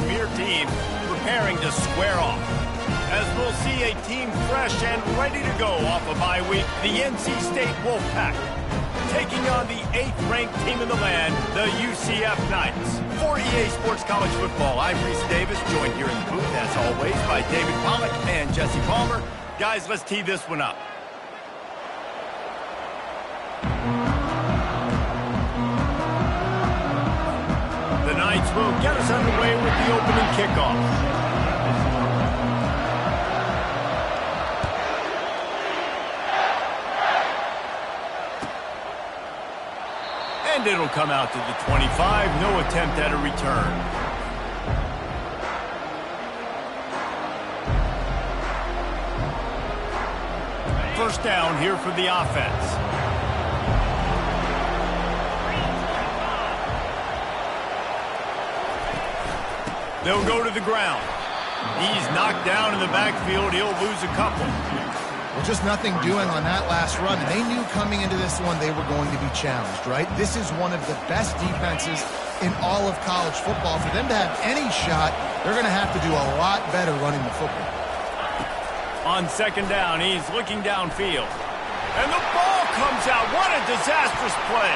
premier team preparing to square off. As we'll see a team fresh and ready to go off a bye week, the NC State Wolfpack taking on the 8th-ranked team in the land, the UCF Knights. For EA Sports College Football, I'm Reese Davis, joined here in the booth, as always, by David Pollack and Jesse Palmer. Guys, let's tee this one up. The Knights will get us underway with the opening kickoff. And it'll come out to the 25. No attempt at a return. First down here for the offense. They'll go to the ground. He's knocked down in the backfield. He'll lose a couple. Well, just nothing doing on that last run. And they knew coming into this one they were going to be challenged, right? This is one of the best defenses in all of college football. For them to have any shot, they're going to have to do a lot better running the football. On second down, he's looking downfield. And the ball comes out. What a disastrous play.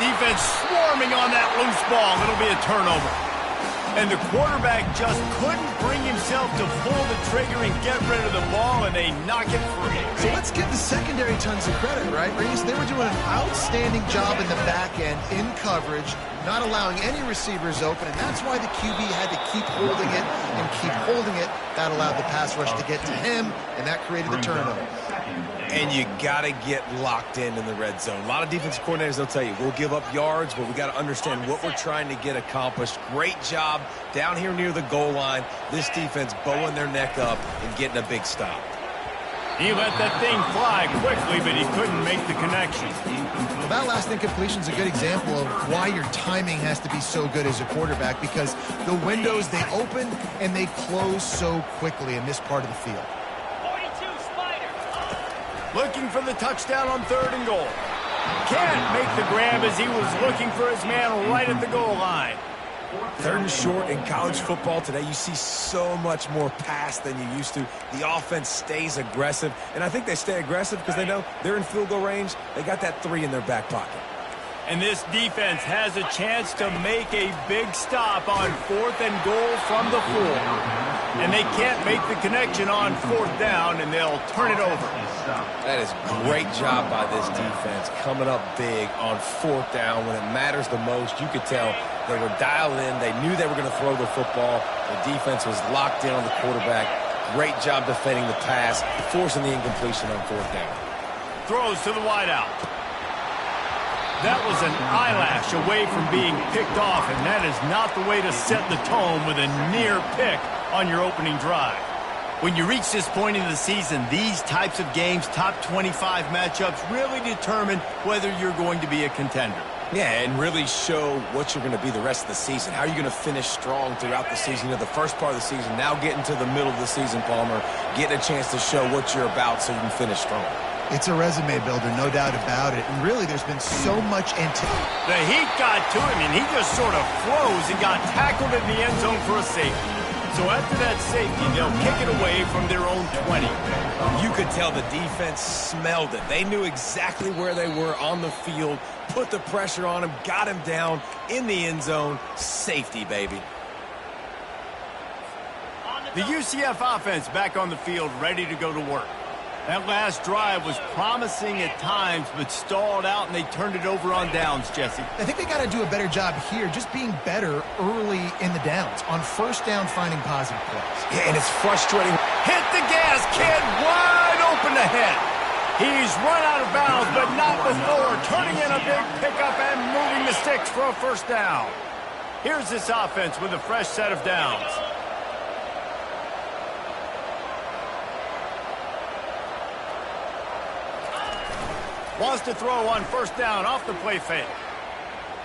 Defense swarming on that loose ball. It'll be a turnover. And the quarterback just couldn't bring himself to pull the trigger and get rid of the ball, and they knock it free. So let's give the secondary tons of credit, right, Reese? They were doing an outstanding job in the back end, in coverage, not allowing any receivers open, and that's why the QB had to keep holding it and keep holding it. That allowed the pass rush to get to him, and that created the turnover. And you got to get locked in the red zone. A lot of defensive coordinators, they'll tell you, we'll give up yards, but we got to understand what we're trying to get accomplished. Great job down here near the goal line. This defense bowing their neck up and getting a big stop. He let that thing fly quickly, but he couldn't make the connection. Well, that last incompletion is a good example of why your timing has to be so good as a quarterback, because the windows, they open and they close so quickly in this part of the field. Looking for the touchdown on 3rd and goal. Can't make the grab as he was looking for his man right at the goal line. 3rd and short in college football today. You see so much more pass than you used to. The offense stays aggressive, and I think they stay aggressive because they know they're in field goal range. They got that 3 in their back pocket. And this defense has a chance to make a big stop on 4th and goal from the 4. And they can't make the connection on 4th down, and they'll turn it over. That is great job by this defense, coming up big on 4th down when it matters the most. You could tell they were dialed in. They knew they were going to throw the football. The defense was locked in on the quarterback. Great job defending the pass, forcing the incompletion on 4th down. Throws to the wideout. That was an eyelash away from being picked off, and that is not the way to set the tone with a near pick on your opening drive. When you reach this point in the season, these types of games, top 25 matchups, really determine whether you're going to be a contender. Yeah, and really show what you're going to be the rest of the season. How are you going to finish strong throughout the season? You know, the first part of the season, now getting to the middle of the season, Palmer, getting a chance to show what you're about so you can finish strong. It's a resume builder, no doubt about it. And really, there's been so much anticipation. The heat got to him, and he just sort of froze and got tackled in the end zone for a safety. So after that safety, they'll kick it away from their own 20. You could tell the defense smelled it. They knew exactly where they were on the field, put the pressure on him, got him down in the end zone. Safety, baby. The UCF offense back on the field, ready to go to work. That last drive was promising at times, but stalled out, and they turned it over on downs, Jesse. I think they got to do a better job here, just being better early in the downs, on 1st down, finding positive plays. Yeah, and it's frustrating. Hit the gas, kid, wide open ahead. He's run out of bounds, but not before turning in a big pickup and moving the sticks for a 1st down. Here's this offense with a fresh set of downs. Wants to throw on 1st down off the play fake.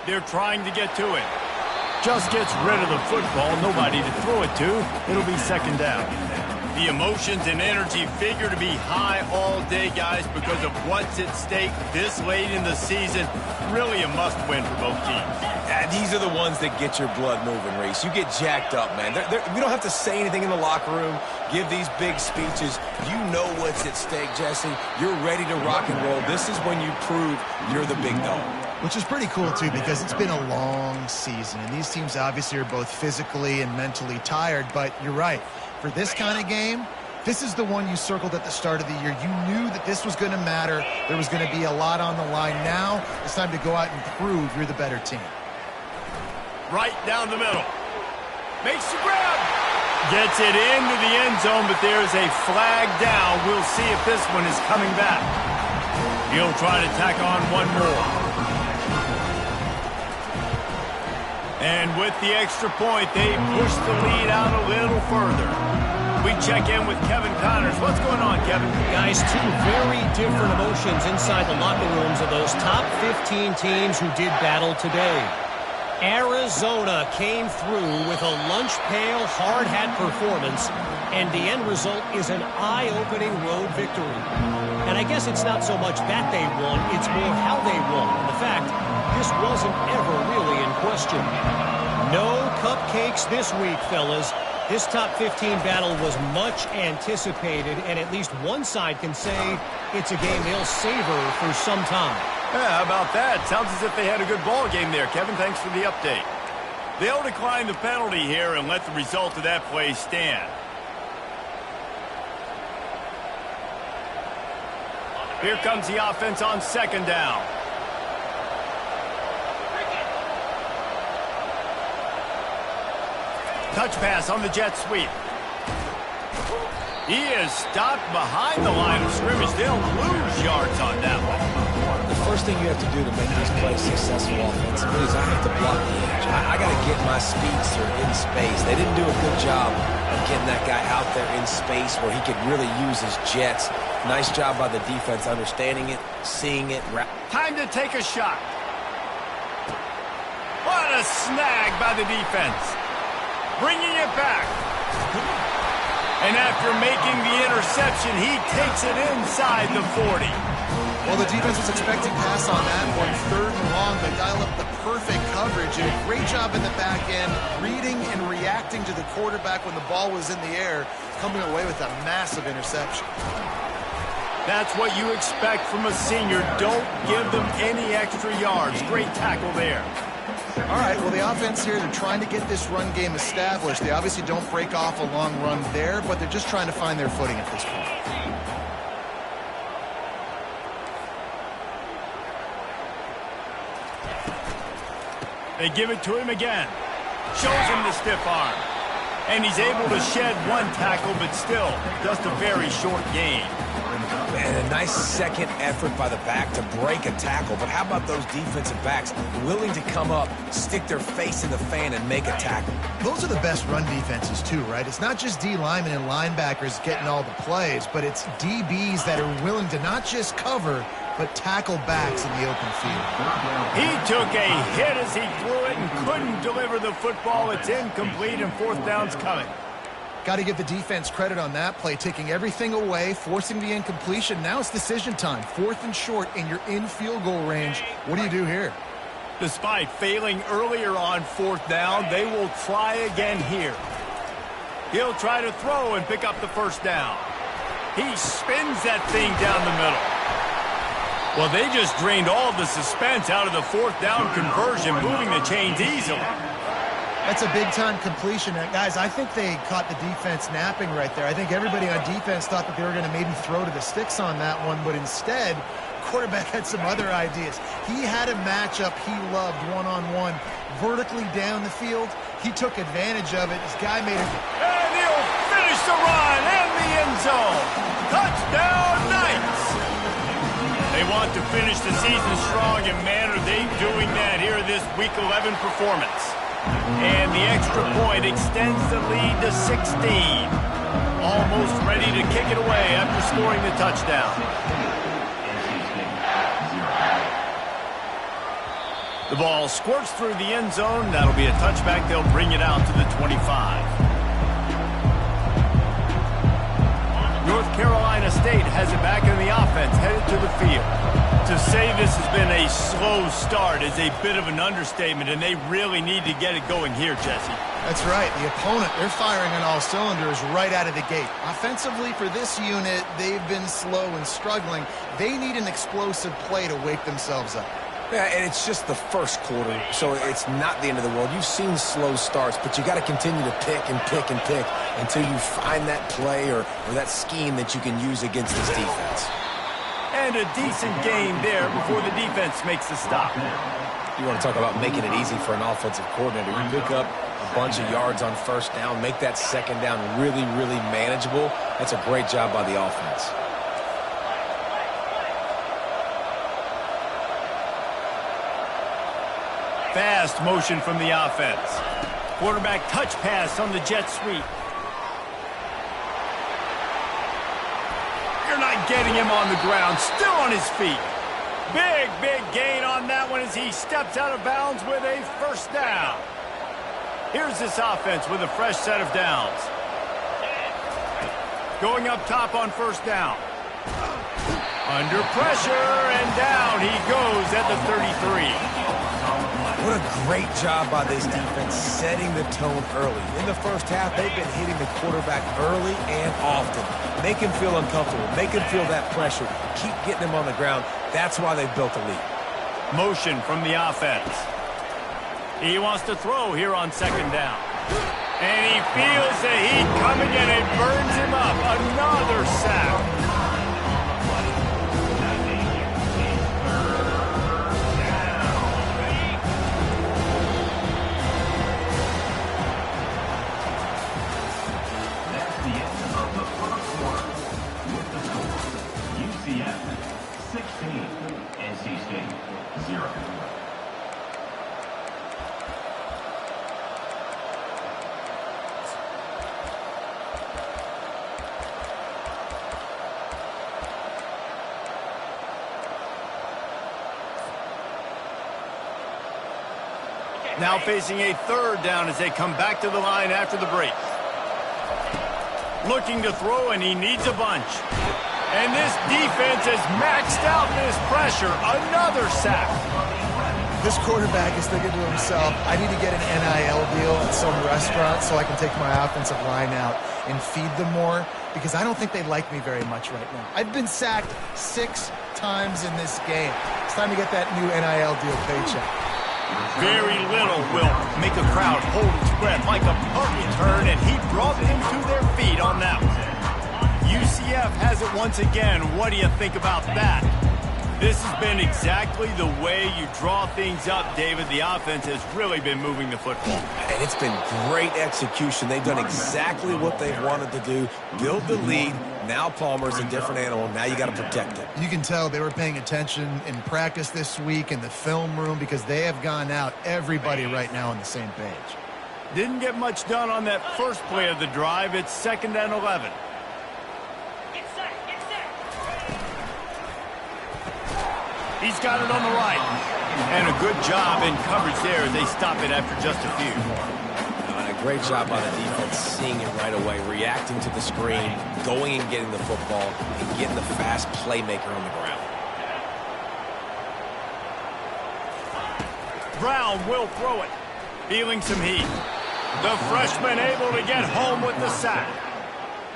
They're trying to get to it. Just gets rid of the football. Nobody to throw it to. It'll be 2nd down. The emotions and energy figure to be high all day, guys, because of what's at stake this late in the season. Really a must-win for both teams. These are the ones that get your blood moving, Reese. You get jacked up, man. We don't have to say anything in the locker room, give these big speeches. You know what's at stake, Jesse. You're ready to rock and roll. This is when you prove you're the big dog. Which is pretty cool, too, because it's been a long season. And these teams obviously are both physically and mentally tired. But you're right. For this kind of game, this is the one you circled at the start of the year. You knew that this was going to matter. There was going to be a lot on the line. Now it's time to go out and prove you're the better team. Right down the middle. Makes the grab. Gets it into the end zone, but there's a flag down. We'll see if this one is coming back. He'll try to tack on one more. And with the extra point, they push the lead out a little further. We check in with Kevin Connors. What's going on, Kevin? Guys, two very different emotions inside the locker rooms of those top 15 teams who did battle today. Arizona came through with a lunch pail, hard hat performance, and the end result is an eye-opening road victory. And I guess it's not so much that they won, it's more how they won. And the fact, this wasn't ever really in question. No cupcakes this week, fellas. This top 15 battle was much anticipated, and at least one side can say it's a game they'll savor for some time. Yeah, how about that? Sounds as if they had a good ball game there. Kevin, thanks for the update. They'll decline the penalty here and let the result of that play stand. Here comes the offense on second down. Touch pass on the jet sweep. He is stopped behind the line of scrimmage. They'll lose yards on that one. The first thing you have to do to make these plays successful offensively is I have to block the edge. I got to get my speedster in space. They didn't do a good job of getting that guy out there in space where he could really use his jets. Nice job by the defense understanding it, seeing it. Time to take a shot. What a snag by the defense. Bringing it back. And after making the interception, he takes it inside the 40. Well, the defense was expecting pass on that one. Third and long, they dial up the perfect coverage. And a great job in the back end, reading and reacting to the quarterback when the ball was in the air, coming away with a massive interception. That's what you expect from a senior. Don't give them any extra yards. Great tackle there. All right, well, the offense here, they're trying to get this run game established. They obviously don't break off a long run there, but they're just trying to find their footing at this point. They give it to him again. Shows him the stiff arm. And he's able to shed one tackle, but still, just a very short gain. And a nice second effort by the back to break a tackle. But how about those defensive backs willing to come up, stick their face in the fan, and make a tackle? Those are the best run defenses, too, right? It's not just D linemen and linebackers getting all the plays, but it's DBs that are willing to not just cover, but tackle backs in the open field. He took a hit as he threw it and couldn't deliver the football. It's incomplete, and fourth down's coming. Got to give the defense credit on that play, taking everything away, forcing the incompletion. Now it's decision time. Fourth and short, and you're in field goal range. What do you do here? Despite failing earlier on fourth down, they will try again here. He'll try to throw and pick up the first down. He spins that thing down the middle. Well, they just drained all the suspense out of the fourth down conversion, moving the chains easily. That's a big-time completion. Guys, I think they caught the defense napping right there. I think everybody on defense thought that they were going to maybe throw to the sticks on that one, but instead, quarterback had some other ideas. He had a matchup he loved one-on-one, vertically down the field. He took advantage of it. This guy made it. And he'll finish the run in the end zone. Touchdown, Knights! They want to finish the season strong, and man, are they doing that here in this Week 11 performance. And the extra point extends the lead to 16. Almost ready to kick it away after scoring the touchdown. The ball squirts through the end zone. That'll be a touchback. They'll bring it out to the 25. say this has been a slow start is a bit of an understatement, and they really need to get it going here, Jesse. That's right. The opponent, they're firing on all cylinders right out of the gate. Offensively, for this unit, they've been slow and struggling. They need an explosive play to wake themselves up. Yeah, and it's just the first quarter, so it's not the end of the world. You've seen slow starts, but you got to continue to pick and pick and pick until you find that play or that scheme that you can use against this defense. And a decent gain there before the defense makes the stop. You want to talk about making it easy for an offensive coordinator. You pick up a bunch of yards on first down, make that second down really, really manageable. That's a great job by the offense. Fast motion from the offense. Quarterback touch pass on the jet sweep. You're not getting him on the ground, still on his feet. Big, big gain on that one as he steps out of bounds with a first down. Here's this offense with a fresh set of downs. Going up top on first down. Under pressure, and down he goes at the 33. What a great job by this defense setting the tone early. In the first half, they've been hitting the quarterback early and often. Make him feel uncomfortable. Make him feel that pressure. Keep getting him on the ground. That's why they've built a lead. Motion from the offense. He wants to throw here on second down. And he feels the heat coming and it burns him up. Another sack. UCF 16, NC State 0. Now facing a third down as they come back to the line after the break. Looking to throw, and he needs a bunch. And this defense has maxed out this pressure. Another sack. This quarterback is thinking to himself, I need to get an NIL deal at some restaurant so I can take my offensive line out and feed them more, because I don't think they like me very much right now. I've been sacked 6 times in this game. It's time to get that new NIL deal paycheck. Very little will make a crowd hold its breath like a punt return, and he brought them to their feet on that one. UCF has it once again. What do you think about that? This has been exactly the way you draw things up, David. The offense has really been moving the football. And it's been great execution. They've done exactly what they've wanted to do. Build the lead. Now Palmer's a different animal. Now you got to protect it. You can tell they were paying attention in practice this week in the film room, because they have gone out, everybody right now on the same page. Didn't get much done on that first play of the drive. It's 2nd and 11. He's got it on the right. And a good job in coverage there as they stop it after just a few. And a great job by the defense seeing it right away, reacting to the screen, going and getting the football, and getting the fast playmaker on the ground. Brown will throw it. Feeling some heat. The freshman able to get home with the sack.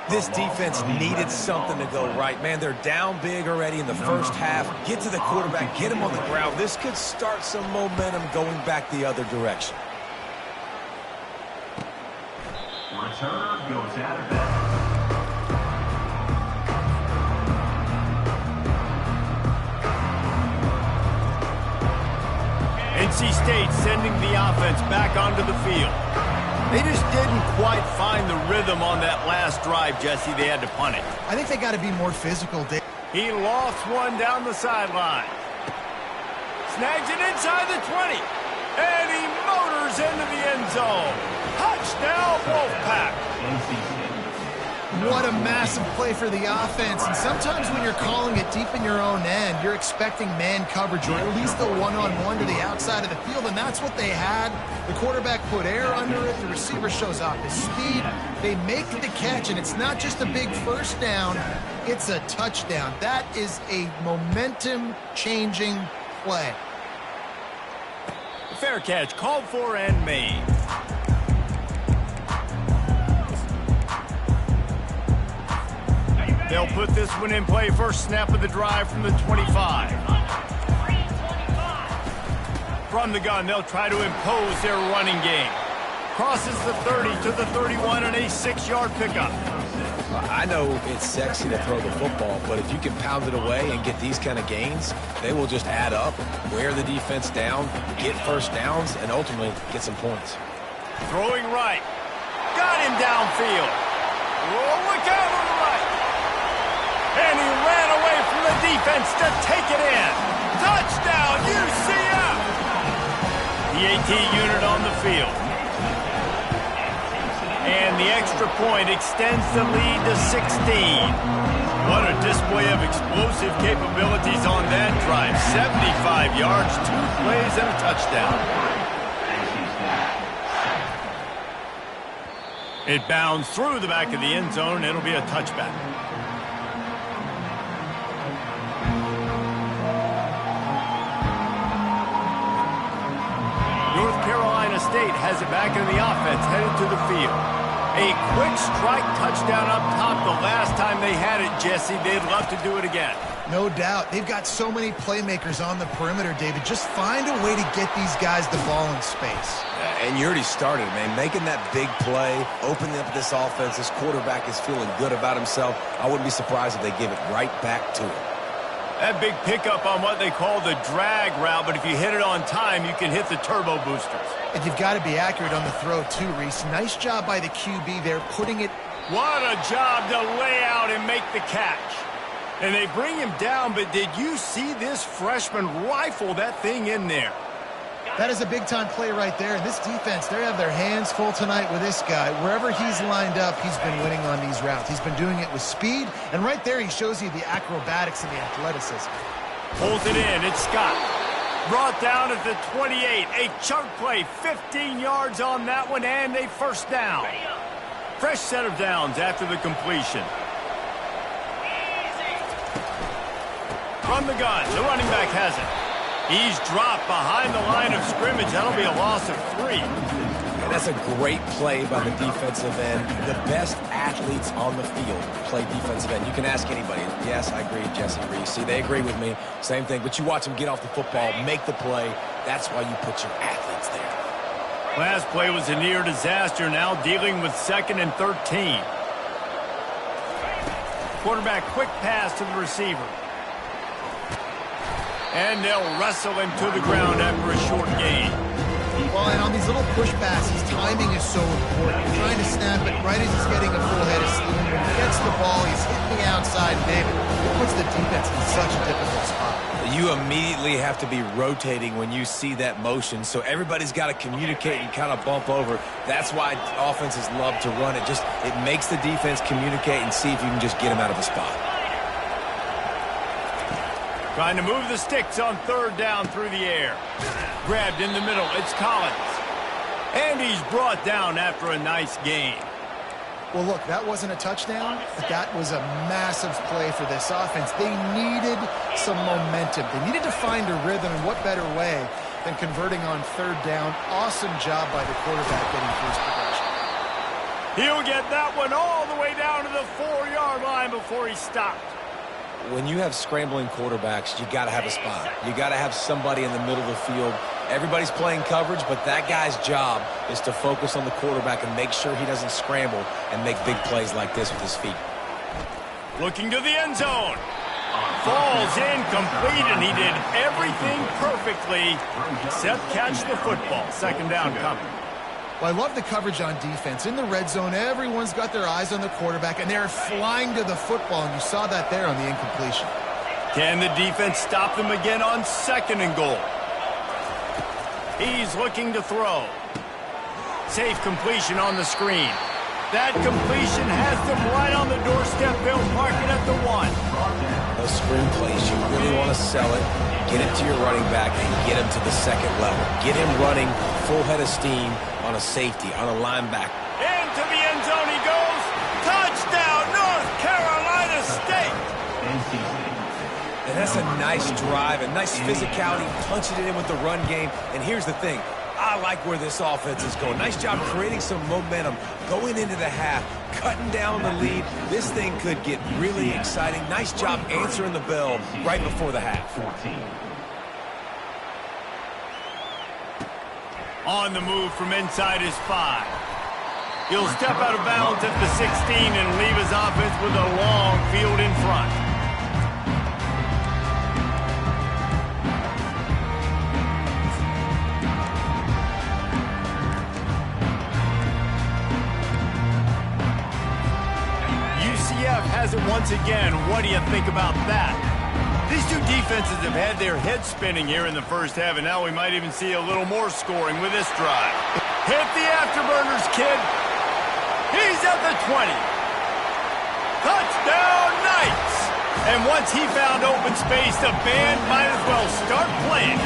This defense needed something to go right. Man, they're down big already in the first half. Get to the quarterback, get him on the ground. This could start some momentum going back the other direction. Returner goes out of bounds. NC State sending the offense back onto the field. They just didn't quite find the rhythm on that last drive, Jesse. They had to punt it. I think they got to be more physical. He lost one down the sideline. Snags it inside the 20. And he motors into the end zone. Touchdown, Wolfpack. What a massive play for the offense. And sometimes when you're calling it deep in your own end, you're expecting man coverage or at least a one-on-one to the outside of the field, and that's what they had. The quarterback put air under it. The receiver shows off his speed. They make the catch, and it's not just a big first down. It's a touchdown. That is a momentum-changing play. Fair catch called for and made. They'll put this one in play. First snap of the drive from the 25. From the gun, they'll try to impose their running game. Crosses the 30 to the 31 and a 6-yard pickup. I know it's sexy to throw the football, but if you can pound it away and get these kind of gains, they will just add up, wear the defense down, get first downs, and ultimately get some points. Throwing right. Got him downfield. Oh, look out on the right. And he ran away from the defense to take it in. Touchdown, UCF! The AT unit on the field. And the extra point extends the lead to 16. What a display of explosive capabilities on that drive. 75 yards, 2 plays, and a touchdown. It bounds through the back of the end zone. It'll be a touchback. North Carolina State has it back in the offense, headed to the field. A quick strike touchdown up top the last time they had it, Jesse. They'd love to do it again. No doubt. They've got so many playmakers on the perimeter, David. Just find a way to get these guys the ball in space. And you already started, man. Making that big play, opening up this offense. This quarterback is feeling good about himself. I wouldn't be surprised if they give it right back to him. That big pickup on what they call the drag route, but if you hit it on time, you can hit the turbo boosters. And you've got to be accurate on the throw, too, Reese. Nice job by the QB there, putting it... What a job to lay out and make the catch. And they bring him down, but did you see this freshman rifle that thing in there? That is a big-time play right there. And this defense, they have their hands full tonight with this guy. Wherever he's lined up, he's been winning on these routes. He's been doing it with speed. And right there, he shows you the acrobatics and the athleticism. Pulls it in. It's Scott. Brought down at the 28. A chunk play. 15 yards on that one and a first down. Fresh set of downs after the completion. From the gun, the running back has it. He's dropped behind the line of scrimmage. That'll be a loss of 3. And that's a great play by the defensive end. The best athletes on the field play defensive end. You can ask anybody. Yes, I agree, Jesse Reese. See, they agree with me. Same thing. But you watch them get off the football, make the play. That's why you put your athletes there. Last play was a near disaster. Now dealing with 2nd and 13. Quarterback quick pass to the receiver. And they'll wrestle him to the ground after a short gain. Well, and on these little push passes, timing is so important. You're trying to snap it right as he's getting a full head of steam. When he gets the ball, he's hitting the outside, David. It puts the defense in such a difficult spot. You immediately have to be rotating when you see that motion, so everybody's got to communicate and kind of bump over. That's why offenses love to run it. It makes the defense communicate and see if you can just get him out of a spot. Trying to move the sticks on 3rd down through the air. Grabbed in the middle. It's Collins. And he's brought down after a nice gain. Well, look, that wasn't a touchdown, but that was a massive play for this offense. They needed some momentum. They needed to find a rhythm, and what better way than converting on 3rd down. Awesome job by the quarterback getting first progression. He'll get that one all the way down to the 4-yard line before he stopped. When you have scrambling quarterbacks, you got to have a spot. You got to have somebody in the middle of the field. Everybody's playing coverage, but that guy's job is to focus on the quarterback and make sure he doesn't scramble and make big plays like this with his feet. Looking to the end zone. Falls incomplete, and he did everything perfectly except catch the football. 2nd down coming. Well, I love the coverage on defense. In the red zone, everyone's got their eyes on the quarterback, and they're flying to the football, and you saw that there on the incompletion. Can the defense stop them again on 2nd and goal? He's looking to throw. Safe completion on the screen. That completion has them right on the doorstep. They'll park it at the 1. Those screen plays, you really want to sell it, get it to your running back, and get him to the second level. Get him running full head of steam on a safety, on a linebacker. Into the end zone he goes. Touchdown, North Carolina State. And that's a nice drive, a nice physicality, punching it in with the run game. And here's the thing. I like where this offense is going. Nice job creating some momentum going into the half, cutting down the lead. This thing could get really exciting. Nice job answering the bell right before the half. 14. On the move from inside his 5. He'll step out of bounds at the 16 and leave his offense with a long field in front. UCF has it once again. What do you think about that? These two defenses have had their heads spinning here in the first half, and now we might even see a little more scoring with this drive. Hit the afterburners, kid. He's at the 20. Touchdown, Knights! And once he found open space, the band might as well start playing.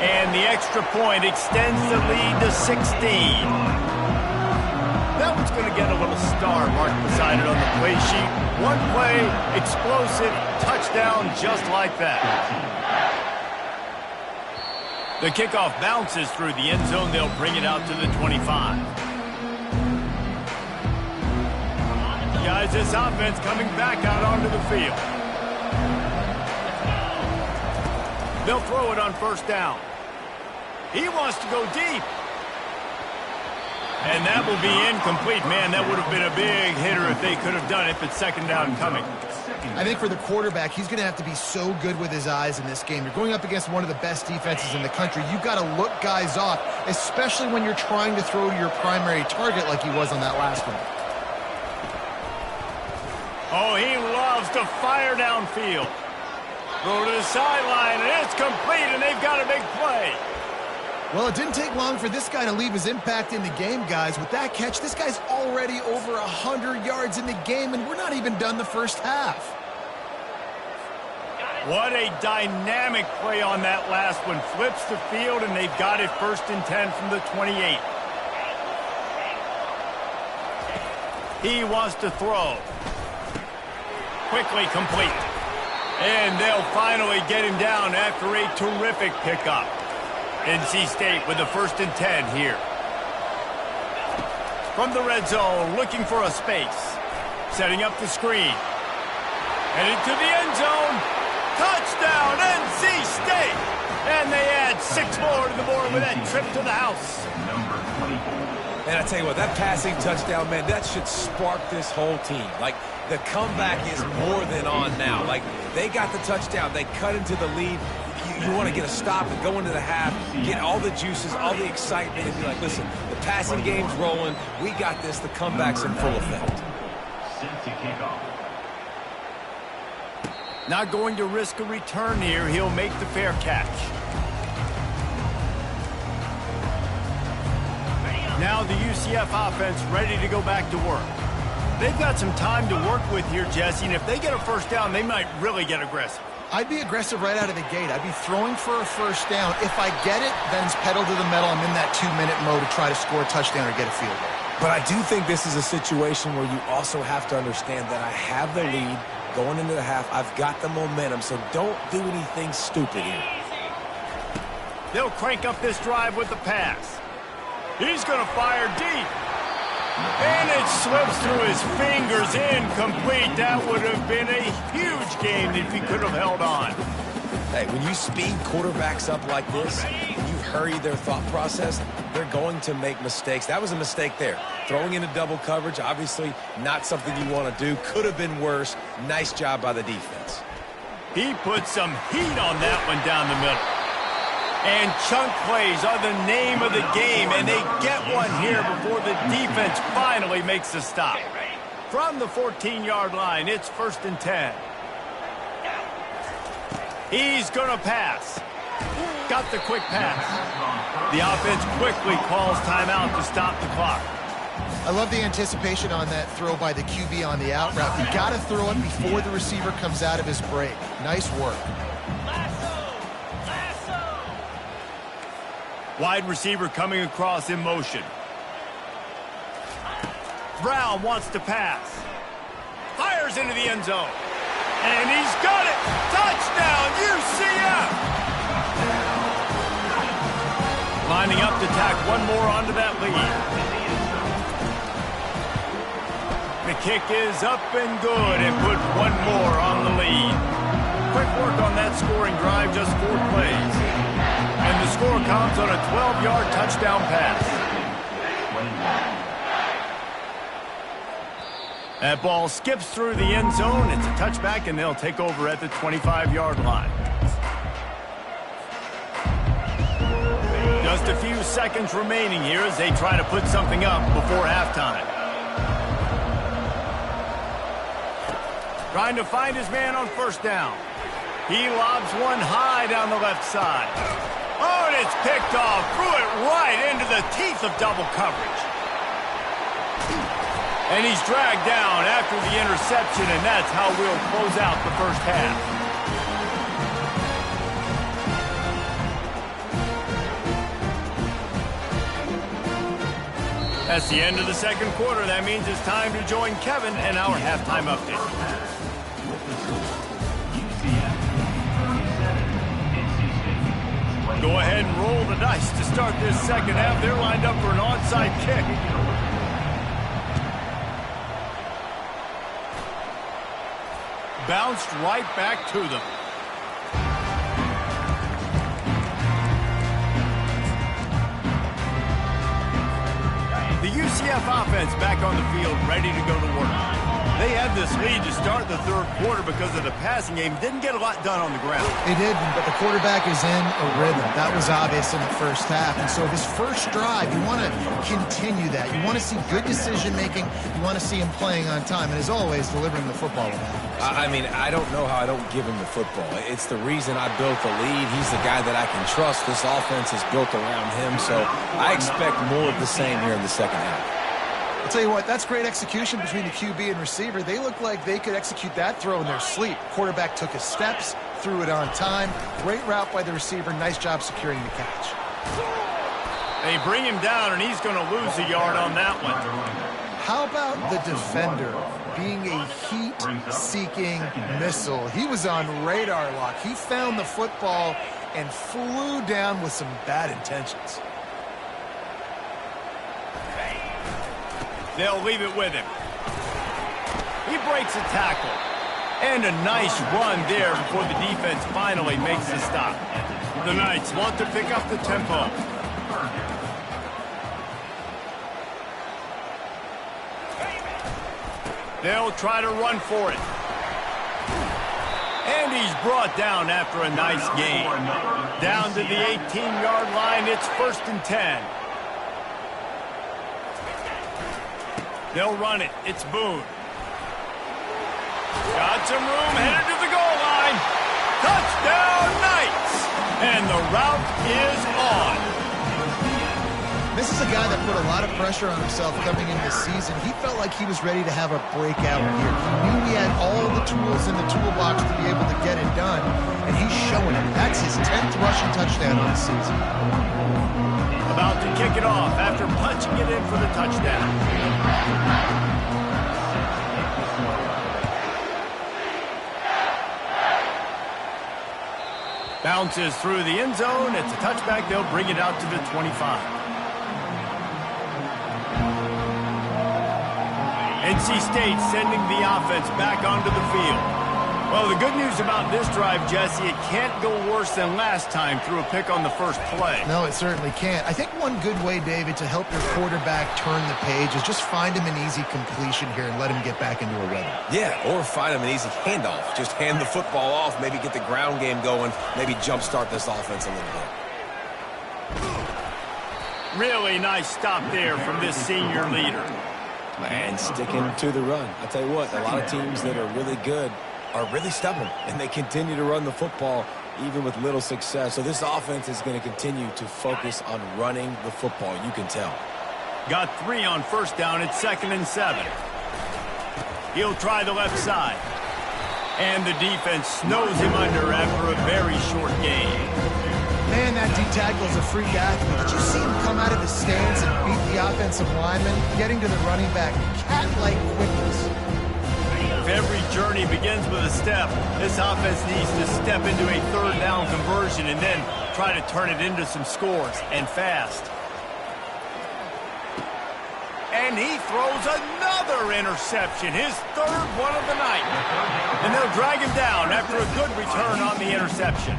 And the extra point extends the lead to 16. That one's going to get a little star marked beside it on the play sheet. One play, explosive, touchdown just like that. The kickoff bounces through the end zone. They'll bring it out to the 25. Guys, this offense coming back out onto the field. They'll throw it on first down. He wants to go deep. And that will be incomplete. Man, that would have been a big hitter if they could have done it, but second down coming. I think for the quarterback, he's going to have to be so good with his eyes in this game. You're going up against one of the best defenses in the country. You've got to look guys off, especially when you're trying to throw to your primary target like he was on that last one. Oh, he loves to fire downfield. Throw to the sideline, and it's complete, and they've got a big play. Well, it didn't take long for this guy to leave his impact in the game, guys. With that catch, this guy's already over 100 yards in the game, and we're not even done the first half. What a dynamic play on that last one. Flips the field, and they've got it 1st and 10 from the 28. He wants to throw. Quickly complete. And they'll finally get him down after a terrific pickup. NC State with the 1st and 10 here. From the red zone, looking for a space. Setting up the screen. Headed to the end zone. Touchdown, NC State! And they add 6 more to the board with that trip to the house. Number 24. And I tell you what, that passing touchdown, man, that should spark this whole team. Like, the comeback is more than on now. Like, they got the touchdown. They cut into the lead. You want to get a stop and go into the half, get all the juices, all the excitement, and be like, listen, the passing game's rolling. We got this. The comeback's in full effect. Set to kickoff. Not going to risk a return here. He'll make the fair catch. Now the UCF offense ready to go back to work. They've got some time to work with here, Jesse, and if they get a first down, they might really get aggressive. I'd be aggressive right out of the gate. I'd be throwing for a first down. If I get it, then it's pedal to the metal. I'm in that 2-minute mode to try to score a touchdown or get a field goal. But I do think this is a situation where you also have to understand that I have the lead going into the half. I've got the momentum, so don't do anything stupid here. They'll crank up this drive with the pass. He's going to fire deep. And it slips through his fingers, incomplete. That would have been a huge game if he could have held on. Hey, when you speed quarterbacks up like this, and you hurry their thought process, they're going to make mistakes. That was a mistake there. Throwing into double coverage, obviously not something you want to do. Could have been worse. Nice job by the defense. He put some heat on that one down the middle. And chunk plays are the name of the game, and they get one here before the defense finally makes the stop. From the 14-yard line, it's 1st and 10. He's going to pass. Got the quick pass. The offense quickly calls timeout to stop the clock. I love the anticipation on that throw by the QB on the out route. You got to throw it before the receiver comes out of his break. Nice work. Wide receiver coming across in motion. Brown wants to pass. Fires into the end zone. And he's got it! Touchdown, UCF! Lining up to tack one more onto that lead. The kick is up and good and put one more on the lead. Quick work on that scoring drive, just 4 plays. And the score comes on a 12-yard touchdown pass. That ball skips through the end zone. It's a touchback, and they'll take over at the 25-yard line. Just a few seconds remaining here as they try to put something up before halftime. Trying to find his man on first down. He lobs one high down the left side. Oh, and it's picked off. Threw it right into the teeth of double coverage. And he's dragged down after the interception, and that's how we'll close out the first half. That's the end of the second quarter. That means it's time to join Kevin and our halftime update. Go ahead and roll the dice to start this second half. They're lined up for an onside kick. Bounced right back to them. The UCF offense back on the field, ready to go to work. They had this lead to start the third quarter because of the passing game. Didn't get a lot done on the ground. They didn't, but the quarterback is in a rhythm. That was obvious in the first half. And so this first drive, you want to continue that. You want to see good decision-making. You want to see him playing on time. And as always, delivering the football with that. I mean, I don't know how I don't give him the football. It's the reason I built the lead. He's the guy that I can trust. This offense is built around him, so I expect more of the same here in the second half. I'll tell you what, that's great execution between the QB and receiver. They look like they could execute that throw in their sleep. Quarterback took his steps, threw it on time. Great route by the receiver. Nice job securing the catch. They bring him down, and he's going to lose a yard on that one. How about the defender being a heat-seeking missile? He was on radar lock. He found the football and flew down with some bad intentions. They'll leave it with him. He breaks a tackle. And a nice run there before the defense finally makes the stop. The Knights want to pick up the tempo. They'll try to run for it. And he's brought down after a nice gain. Down to the 18-yard line, it's 1st and 10. They'll run it. It's Boone. Got some room, headed to the goal line. Touchdown, Knights! And the route is on. This is a guy that put a lot of pressure on himself coming into the season. He felt like he was ready to have a breakout year. He knew he had all the tools in the toolbox to be able to get it done, and he's showing it. That's his 10th rushing touchdown on the season. About to kick it off after punching it in for the touchdown. Bounces through the end zone. It's a touchback. They'll bring it out to the 25. NC State sending the offense back onto the field. Well, the good news about this drive, Jesse, it can't go worse than last time through a pick on the first play. No, it certainly can't. I think one good way, David, to help your quarterback turn the page is just find him an easy completion here and let him get back into a rhythm. Yeah, or find him an easy handoff. Just hand the football off, maybe get the ground game going, maybe jumpstart this offense a little bit. Really nice stop there from this senior leader. And sticking to the run. I'll tell you what, a lot of teams that are really good are really stubborn, and they continue to run the football even with little success. So this offense is going to continue to focus on running the football. You can tell. Got 3 on first down. It's 2nd and 7. He'll try the left side. And the defense snows him under after a very short game. Man, that D-tackle is a freak athlete. Did you see him come out of the stands and beat the offensive lineman, getting to the running back? Cat-like quickness. If every journey begins with a step, this offense needs to step into a 3rd down conversion and then try to turn it into some scores, and fast. And he throws another interception, his 3rd one of the night. And they'll drag him down after a good return on the interception.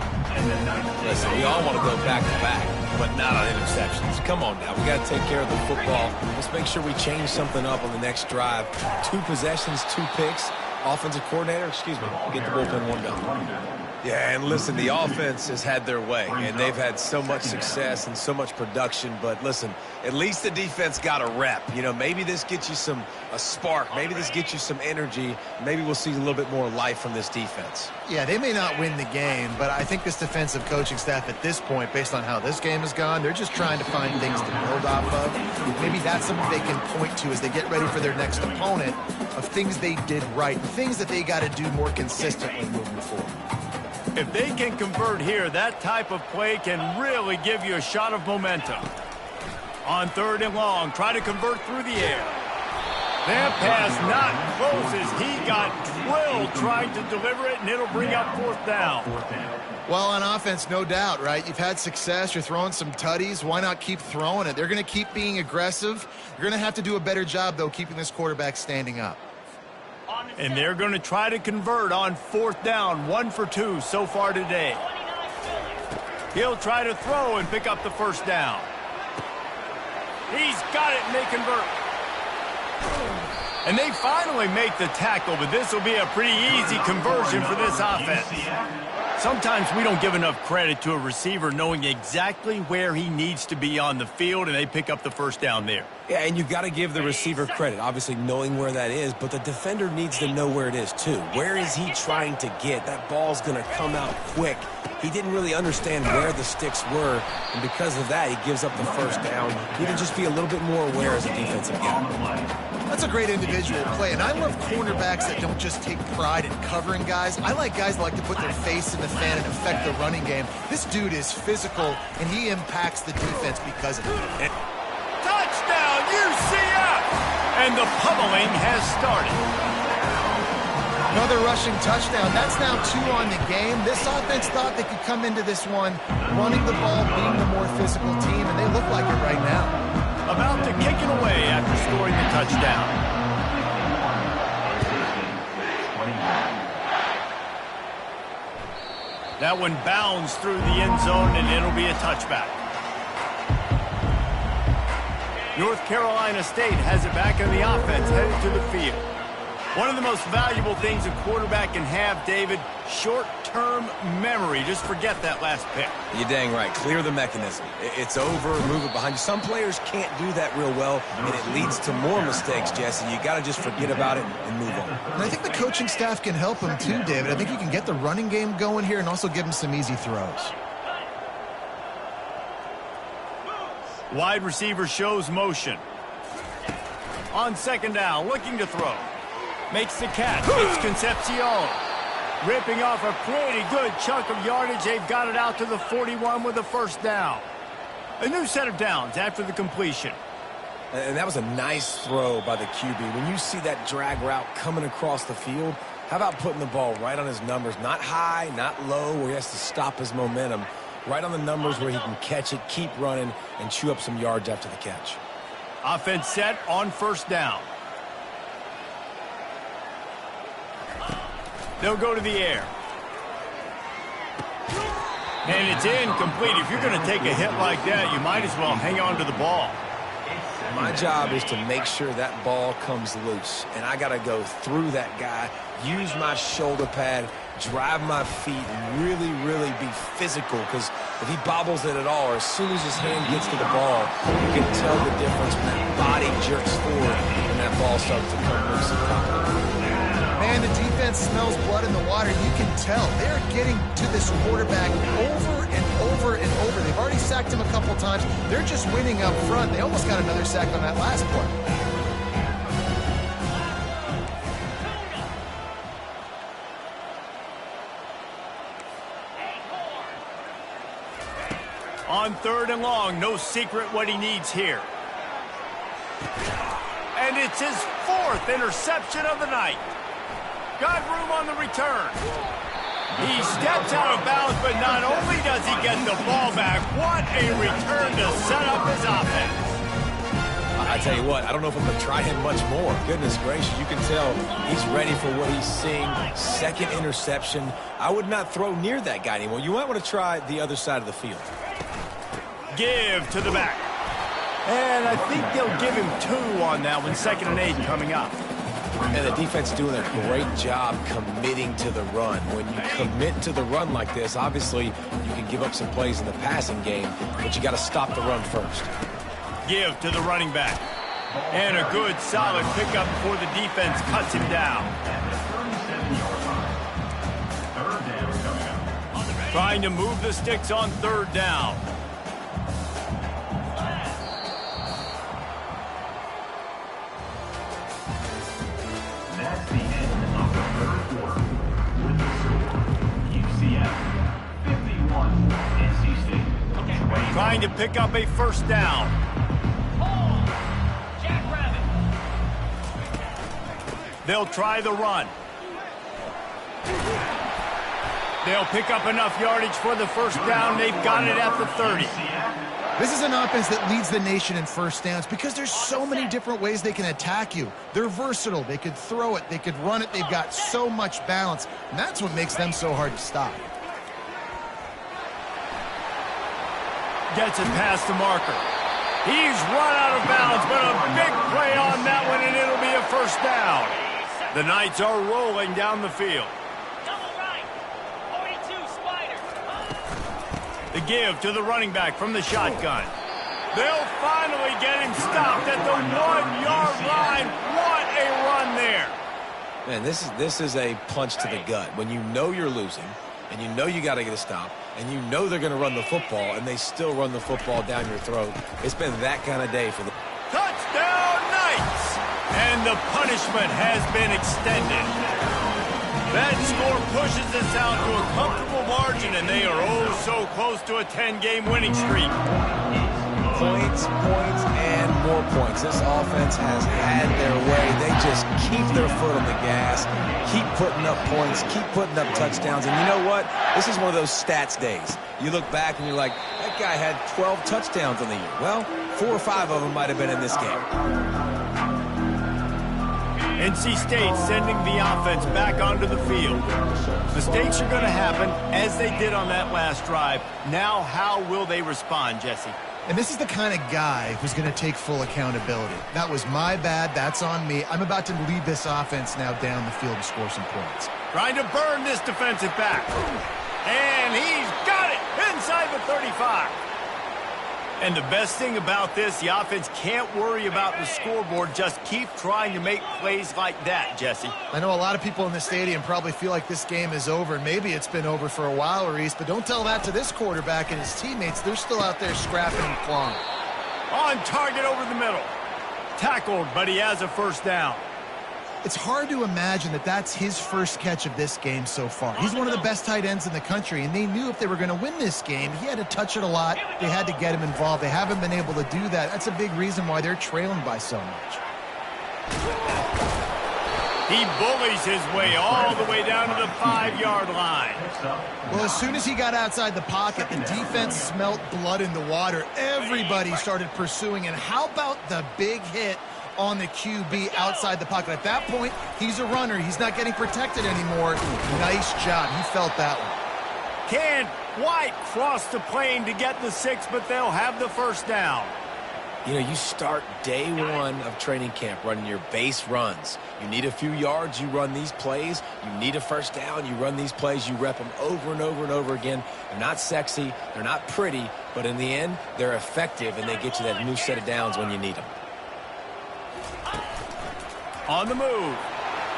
Listen, we all want to go back-to-back, but not on interceptions. Come on now, we got to take care of the football. Let's make sure we change something up on the next drive. 2 possessions, 2 picks. Offensive coordinator, get the bullpen one down. Yeah, and listen, the offense has had their way, and they've had so much success and so much production. But listen, at least the defense got a rep. You know, maybe this gets you a spark. Maybe this gets you some energy. Maybe we'll see a little bit more life from this defense. Yeah, they may not win the game, but I think this defensive coaching staff at this point, based on how this game has gone, they're just trying to find things to build off of. Maybe that's something they can point to as they get ready for their next opponent, of things they did right, things that they got to do more consistently moving forward. If they can convert here, that type of play can really give you a shot of momentum. On 3rd and long, try to convert through the air. That pass not close as he got drilled trying to deliver it, and it'll bring up 4th down. Well, on offense, no doubt, right? You've had success. You're throwing some tutties. Why not keep throwing it? They're going to keep being aggressive. You're going to have to do a better job, though, keeping this quarterback standing up. And they're going to try to convert on 4th down, 1 for 2 so far today. He'll try to throw and pick up the 1st down. He's got it, and they convert. And they finally make the tackle, but this will be a pretty easy conversion for this offense. Sometimes we don't give enough credit to a receiver knowing exactly where he needs to be on the field, and they pick up the 1st down there. Yeah, and you've got to give the receiver credit, obviously knowing where that is, but the defender needs to know where it is too. Where is he trying to get? That ball's going to come out quick. He didn't really understand where the sticks were, and because of that, he gives up the 1st down. He can just be a little bit more aware as a defensive guy. That's a great individual play, and I love cornerbacks that don't just take pride in covering guys. I like guys that like to put their face in the fan and affect the running game. This dude is physical, and he impacts the defense because of it. Touchdown, UCF! And the pummeling has started. Another rushing touchdown. That's now 2 on the game. This offense thought they could come into this one running the ball, being the more physical team, and they look like it right now. About to kick it away after scoring the touchdown. That one bounds through the end zone, and it'll be a touchback. North Carolina State has it back in the offense, headed to the field. One of the most valuable things a quarterback can have, David, short-term memory. Just forget that last pick. You're dang right. Clear the mechanism. It's over, move it behind you. Some players can't do that real well, and it leads to more mistakes, Jesse. You got to just forget about it and move on. And I think the coaching staff can help him too, David. I think you can get the running game going here and also give him some easy throws. Wide receiver shows motion. On 2nd down, looking to throw. Makes the catch. It's Concepcion. Ripping off a pretty good chunk of yardage. They've got it out to the 41 with the 1st down. A new set of downs after the completion. And that was a nice throw by the QB. When you see that drag route coming across the field, how about putting the ball right on his numbers? Not high, not low, where he has to stop his momentum. Right on the numbers where he can catch it, keep running, and chew up some yards after the catch. Offense set on 1st down. They'll go to the air. And it's incomplete. If you're going to take a hit like that, you might as well hang on to the ball. My job is to make sure that ball comes loose. And I got to go through that guy, use my shoulder pad, drive my feet, and really, really be physical. Because if he bobbles it at all, or as soon as his hand gets to the ball, you can tell the difference when that body jerks forward and that ball starts to come loose. And the defense smells blood in the water. You can tell they're getting to this quarterback over and over and over. They've already sacked him a couple times. They're just winning up front. They almost got another sack on that last play. On 3rd and long, no secret what he needs here. And it's his 4th interception of the night. Got room on the return. He steps out of bounds, but not only does he get the ball back, what a return to set up his offense. I tell you what, I don't know if I'm going to try him much more. Goodness gracious, you can tell he's ready for what he's seeing. 2nd interception. I would not throw near that guy anymore. You might want to try the other side of the field. Give to the back. And I think they'll give him 2 on that one. 2nd and 8 coming up. And the defense doing a great job committing to the run. When you commit to the run like this, obviously you can give up some plays in the passing game, but you got to stop the run first. Give to the running back. And a good, solid pickup before the defense cuts him down. Trying to move the sticks on 3rd down. That's the end of the 3rd quarter. With the score, UCF 51, NC State. Trying to pick up a 1st down. They'll try the run. They'll pick up enough yardage for the 1st down. They've got it at the 30. This is an offense that leads the nation in 1st downs because there's so many different ways they can attack you. They're versatile. They could throw it. They could run it. They've got so much balance, and that's what makes them so hard to stop. Gets it past the marker. He's run out of bounds, but a big play on that one, and it'll be a 1st down. The Knights are rolling down the field. The give to the running back from the shotgun. They'll finally get him stopped at the 1-yard line. What a run there. Man, this is a punch to the gut. When you know you're losing, and you know you got to get a stop, and you know they're going to run the football, and they still run the football down your throat. It's been that kind of day for the Touchdown Knights! And the punishment has been extended. That score pushes us out to a comfortable margin, and they are oh so close to a 10-game winning streak. Points, and more points. This offense has had their way. They just keep their foot on the gas, keep putting up points, keep putting up touchdowns. And you know what? This is one of those stats days. You look back and you're like, that guy had 12 touchdowns on the year. Well, 4 or 5 of them might have been in this game. NC State sending the offense back onto the field. Mistakes are going to happen, as they did on that last drive. Now, how will they respond, Jesse? And this is the kind of guy who's going to take full accountability. That was my bad. That's on me. I'm about to lead this offense now down the field to score some points. Trying to burn this defensive back. And he's got it inside the 35. And the best thing about this, the offense can't worry about the scoreboard. Just keep trying to make plays like that, Jesse. I know a lot of people in the stadium probably feel like this game is over, and maybe it's been over for a while, Reese, but don't tell that to this quarterback and his teammates. They're still out there scrapping and clawing. On target over the middle. Tackled, but he has a 1st down. It's hard to imagine that that's his first catch of this game so far. He's one of the best tight ends in the country, and they knew if they were going to win this game, he had to touch it a lot. They had to get him involved. They haven't been able to do that. That's a big reason why they're trailing by so much. He bullies his way all the way down to the 5-yard line. Well, as soon as he got outside the pocket, the defense smelt blood in the water. Everybody started pursuing, and how about the big hit on the QB outside the pocket? At that point, he's a runner. He's not getting protected anymore. Nice job. He felt that one. Can't quite cross the plane to get the 6, but they'll have the 1st down. You know, you start day 1 of training camp running your base runs. You need a few yards, you run these plays. You need a 1st down, you run these plays. You rep them over and over and over again. They're not sexy, they're not pretty, but in the end, they're effective, and they get you that new set of downs when you need them. On the move.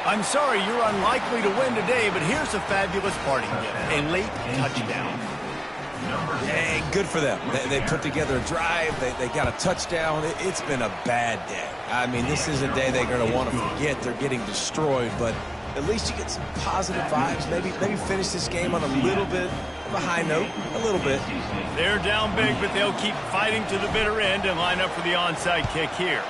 I'm sorry you're unlikely to win today, but here's a fabulous party gift. A late touchdown. Hey, good for them. They put together a drive. They got a touchdown. It's been a bad day. I mean, this is a day they're going to want to forget. They're getting destroyed, but at least you get some positive vibes. Maybe finish this game on a little bit of a high note, a little bit. They're down big, but they'll keep fighting to the bitter end and line up for the onside kick here.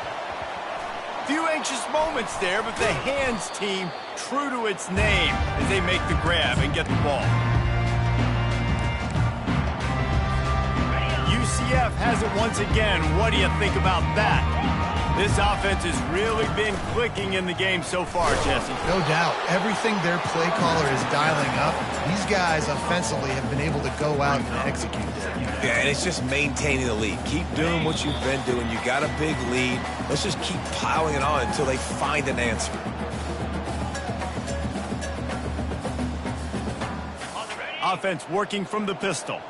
Few anxious moments there, but the hands team true to its name as they make the grab and get the ball. UCF has it once again. What do you think about that? This offense has really been clicking in the game so far, Jesse. No doubt. Everything their play caller is dialing up, these guys offensively have been able to go out and execute. Yeah, and it's just maintaining the lead. Keep doing what you've been doing. You got a big lead. Let's just keep piling it on until they find an answer. Offense working from the pistol.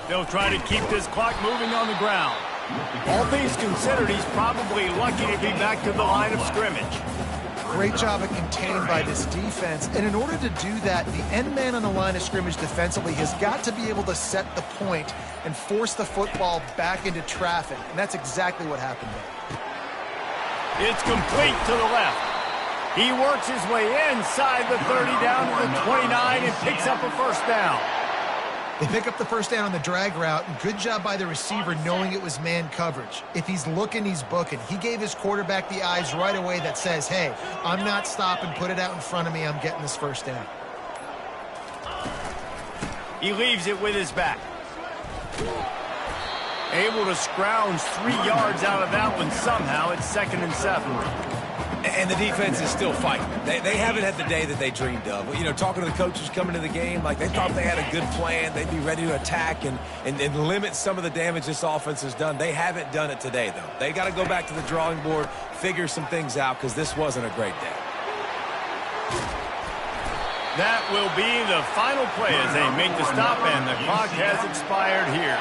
They'll try to keep this clock moving on the ground. All things considered, he's probably lucky to be back to the line of scrimmage. Great job of contained by this defense. And in order to do that, the end man on the line of scrimmage defensively has got to be able to set the point and force the football back into traffic. And that's exactly what happened there. It's complete to the left. He works his way inside the 30 down to the 29 and picks up a first down. They pick up the first down on the drag route. Good job by the receiver knowing it was man coverage. If he's looking, he's booking. He gave his quarterback the eyes right away that says, hey, I'm not stopping. Put it out in front of me. I'm getting this first down. He leaves it with his back. Able to scrounge 3 yards out of that one somehow. It's 2nd and 7. And the defense is still fighting. They haven't had the day that they dreamed of. You know, talking to the coaches coming to the game, like they thought they had a good plan. They'd be ready to attack and limit some of the damage this offense has done. They haven't done it today, though. They got to go back to the drawing board, figure some things out, because this wasn't a great day. That will be the final play as they make the stop, and the clock has expired here.